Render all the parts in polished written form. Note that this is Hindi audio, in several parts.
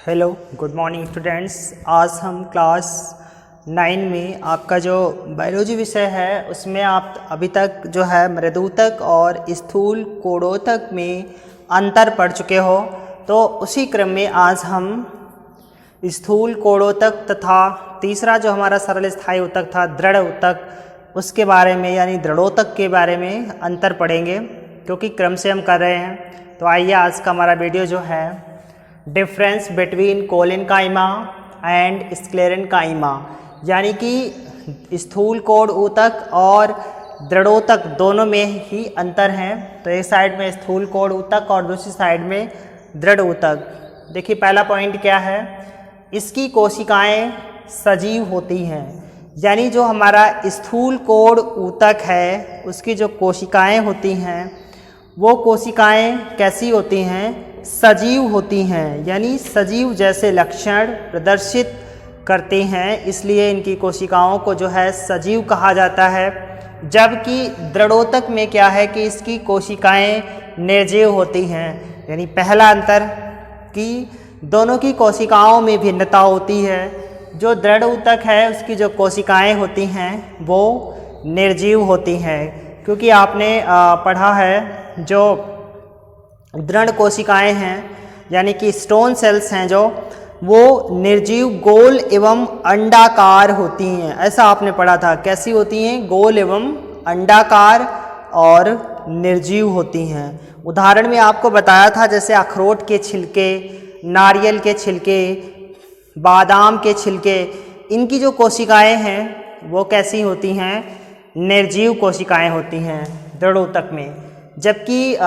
Hello good morning students. आज हम क्लास 9 में आपका जो बायोलॉजी विषय है उसमें आप अभी तक जो है मृदूतक और स्थूल कोणोतक में अंतर पढ़ चुके हो। तो उसी क्रम में आज हम स्थूल कोणोतक तथा तीसरा जो हमारा सरल स्थायी ऊतक था दृढ़ ऊतक उसके बारे में यानी दृढ़ोतक के बारे में अंतर पढ़ेंगे, क्योंकि क्रम से हम कर रहे हैं। तो आइए आज का हमारा वीडियो जो है difference between collenchyma and sclerenchyma यानी कि स्थूल कोण ऊतक और दृढ़ोतक दोनों में ही अंतर है। तो एक साइड में स्थूल कोण ऊतक और दूसरी साइड में दृढ़ ऊतक। देखिए पहला पॉइंट क्या है, इसकी कोशिकाएं सजीव होती हैं, यानी जो हमारा स्थूल कोण ऊतक है उसकी जो कोशिकाएं होती हैं वो कोशिकाएं कैसी होती हैं, सजीव होती हैं, यानी सजीव जैसे लक्षण प्रदर्शित करती हैं, इसलिए इनकी कोशिकाओं को जो है सजीव कहा जाता है। जबकि दृढ़ोतक में क्या है कि इसकी कोशिकाएं निर्जीव होती हैं। यानी पहला अंतर कि दोनों की कोशिकाओं में भिन्नता होती है। जो दृढ़ ऊतक है उसकी जो कोशिकाएं होती हैं वो निर्जीव होती हैं, क्योंकि आपने पढ़ा है जो दृढ़ कोशिकाएं हैं यानी कि स्टोन सेल्स हैं जो वो निर्जीव गोल एवं अंडाकार होती हैं। ऐसा आपने पढ़ा था, कैसी होती हैं, गोल एवं अंडाकार और निर्जीव होती हैं। उदाहरण में आपको बताया था जैसे अखरोट के छिलके, नारियल के छिलके, बादाम के छिलके, इनकी जो कोशिकाएं हैं वो कैसी होती हैं, निर्जीव कोशिकाएं होती हैं दृढ़ ऊतक में। जबकि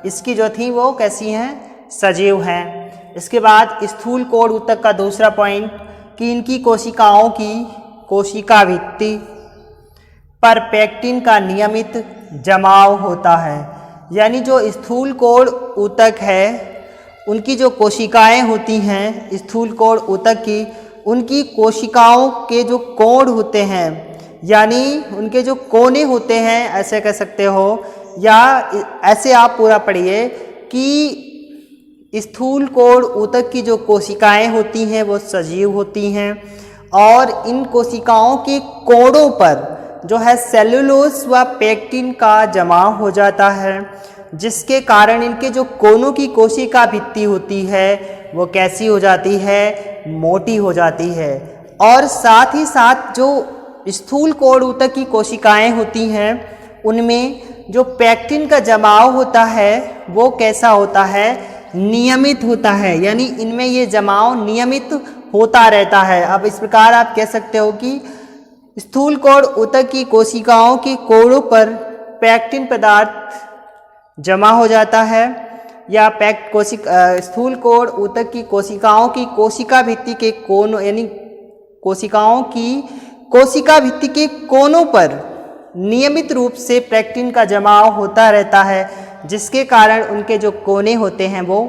इसकी जो थी वो कैसी हैं, सजीव हैं। इसके बाद स्थूल कोण ऊतक का दूसरा पॉइंट कि इनकी कोशिकाओं की कोशिका भित्ति पर पेक्टिन का नियमित जमाव होता है। यानी जो स्थूल कोण ऊतक है उनकी जो कोशिकाएं होती हैं स्थूल कोण ऊतक की, उनकी कोशिकाओं के जो कोण होते हैं यानी उनके जो कोने होते हैं, ऐसे कह सकते हो, या ऐसे आप पूरा पढ़िए कि स्थूल कोण ऊतक की जो कोशिकाएं होती हैं वो सजीव होती हैं और इन कोशिकाओं के कोणों पर जो है सेलुलोज व पेक्टिन का जमाव हो जाता है, जिसके कारण इनके जो कोनों की कोशिका भित्ति होती है वो कैसी हो जाती है, मोटी हो जाती है। और साथ ही साथ जो स्थूल कोण ऊतक की कोशिकाएं होती हैं उनमें जो पेक्टिन का जमाव होता है वो कैसा होता है, नियमित होता है, यानी इनमें ये जमाव नियमित होता रहता है। अब इस प्रकार आप कह सकते हो कि स्थूल कोण ऊतक की कोशिकाओं के कोणों पर पेक्टिन पदार्थ जमा हो जाता है, या स्थूल कोण ऊतक की कोशिकाओं की कोशिका भित्ति के कोण यानी कोशिकाओं की कोशिका भित्ति के कोनों पर नियमित रूप से पेक्टिन का जमाव होता रहता है, जिसके कारण उनके जो कोने होते हैं वो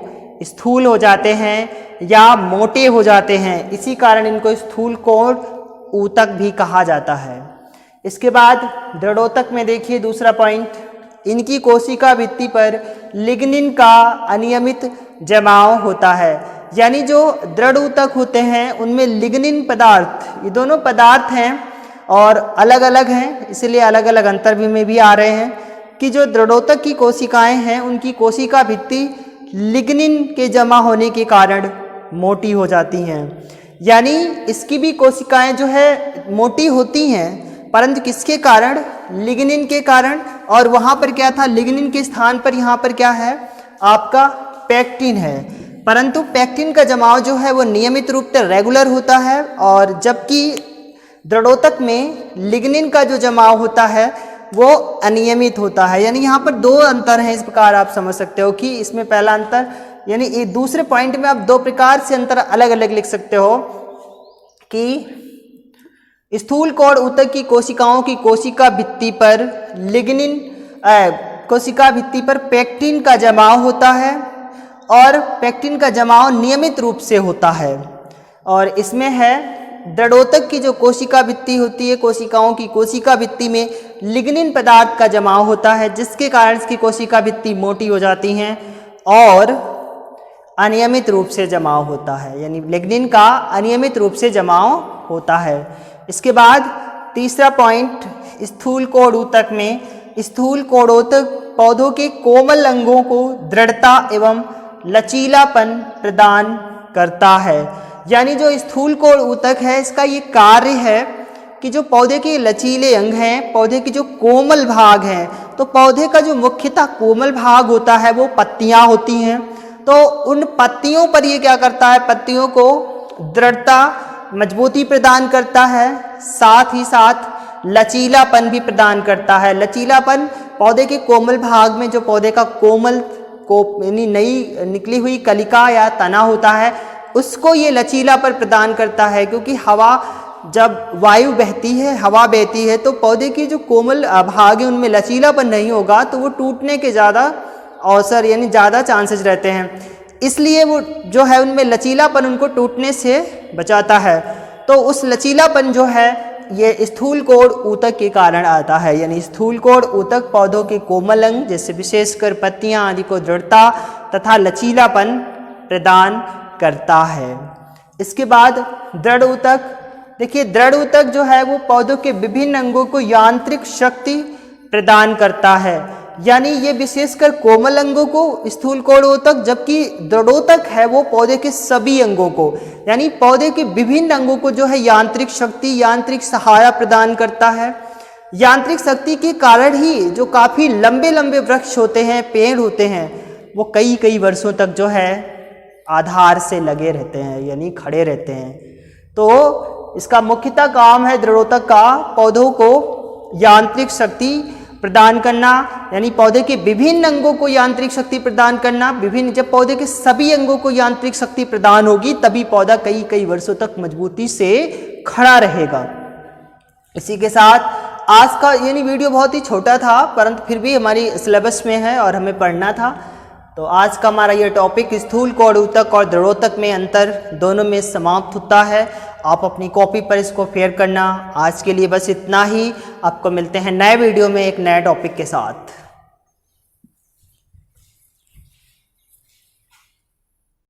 स्थूल हो जाते हैं या मोटे हो जाते हैं। इसी कारण इनको स्थूल कोण ऊतक भी कहा जाता है। इसके बाद दृढ़ोतक में देखिए दूसरा पॉइंट, इनकी कोशिका भित्ति पर लिग्निन का अनियमित जमाव होता है। यानी जो दृढ़ ऊतक होते हैं उनमें लिग्निन पदार्थ, ये दोनों पदार्थ हैं और अलग अलग हैं, इसलिए अलग अलग अंतर भी में भी आ रहे हैं कि जो दृढ़ोतक की कोशिकाएं हैं उनकी कोशिका भित्ति लिग्निन के जमा होने के कारण मोटी हो जाती हैं। यानी इसकी भी कोशिकाएं जो है मोटी होती हैं, परंतु किसके कारण, लिग्निन के कारण। और वहाँ पर क्या था, लिग्निन के स्थान पर यहाँ पर क्या है, आपका पेक्टिन है, परंतु पेक्टिन का जमाव जो है वो नियमित रूप से रेगुलर होता है, और जबकि दृढ़ोतक में लिग्निन का जो जमाव होता है वो अनियमित होता है। यानी यहाँ पर दो अंतर हैं, इस प्रकार आप समझ सकते हो कि इसमें पहला अंतर यानी दूसरे पॉइंट में आप दो प्रकार से अंतर अलग अलग लिख सकते हो कि स्थूल कोण ऊतक की कोशिकाओं की कोशिका भित्ति पर कोशिका भित्ति पर पेक्टिन का जमाव होता है और पेक्टिन का जमाव नियमित रूप से होता है। और इसमें है दृढ़ोतक की जो कोशिका भित्ति होती है, कोशिकाओं की कोशिका भित्ति में लिग्निन पदार्थ का जमाव होता है, जिसके कारण इसकी कोशिका भित्ति मोटी हो जाती हैं। और अनियमित रूप से जमाव होता है, यानी लिग्निन का अनियमित रूप से जमाव होता है। इसके बाद तीसरा पॉइंट, स्थूल कोण ऊतक में स्थूल कोणोतक पौधों के कोमल अंगों को दृढ़ता एवं लचीलापन प्रदान करता है। यानी जो स्थूल कोण ऊतक है इसका ये कार्य है कि जो पौधे के लचीले अंग हैं, पौधे के जो कोमल भाग हैं, तो पौधे का जो मुख्यतः कोमल भाग होता है वो पत्तियां होती हैं, तो उन पत्तियों पर ये क्या करता है, पत्तियों को दृढ़ता मजबूती प्रदान करता है, साथ ही साथ लचीलापन भी प्रदान करता है। लचीलापन पौधे के कोमल भाग में जो पौधे का कोमल यानी नई निकली हुई कलिका या तना होता है उसको ये लचीलापन प्रदान करता है, क्योंकि हवा जब वायु बहती है, हवा बहती है, तो पौधे की जो कोमल भाग है उनमें लचीलापन नहीं होगा तो वो टूटने के ज़्यादा अवसर यानी ज़्यादा चांसेस रहते हैं, इसलिए वो जो है उनमें लचीलापन उनको टूटने से बचाता है। तो उस लचीलापन जो है ये स्थूल कोण ऊतक के कारण आता है, यानी स्थूल कोण ऊतक पौधों के कोमल अंग जैसे विशेषकर पत्तियां आदि को दृढ़ता तथा लचीलापन प्रदान करता है। इसके बाद दृढ़ ऊतक, देखिए दृढ़ ऊतक जो है वो पौधों के विभिन्न अंगों को यांत्रिक शक्ति प्रदान करता है, यानी ये विशेषकर कोमल अंगों को स्थूल कोण ऊतक, जबकि दृढ़ोतक है वो पौधे के सभी अंगों को, यानी पौधे के विभिन्न अंगों को जो है यांत्रिक शक्ति, यांत्रिक सहायता प्रदान करता है। यांत्रिक शक्ति के कारण ही जो काफ़ी लंबे लंबे वृक्ष होते हैं, पेड़ होते हैं, वो कई कई वर्षों तक जो है आधार से लगे रहते हैं, यानी खड़े रहते हैं। तो इसका मुख्यतः काम है दृढ़ोतक का पौधों को यांत्रिक शक्ति प्रदान करना, यानी पौधे के विभिन्न अंगों को यांत्रिक शक्ति प्रदान करना। जब पौधे के सभी अंगों को यांत्रिक शक्ति प्रदान होगी तभी पौधा कई कई वर्षों तक मजबूती से खड़ा रहेगा। इसी के साथ आज का यानी वीडियो बहुत ही छोटा था, परंतु फिर भी हमारी सिलेबस में है और हमें पढ़ना था, तो आज का हमारा ये टॉपिक स्थूल कोण ऊतक और दृढ़ोतक में अंतर दोनों में समाप्त होता है। आप अपनी कॉपी पर इसको फेयर करना। आज के लिए बस इतना ही, आपको मिलते हैं नए वीडियो में एक नए टॉपिक के साथ।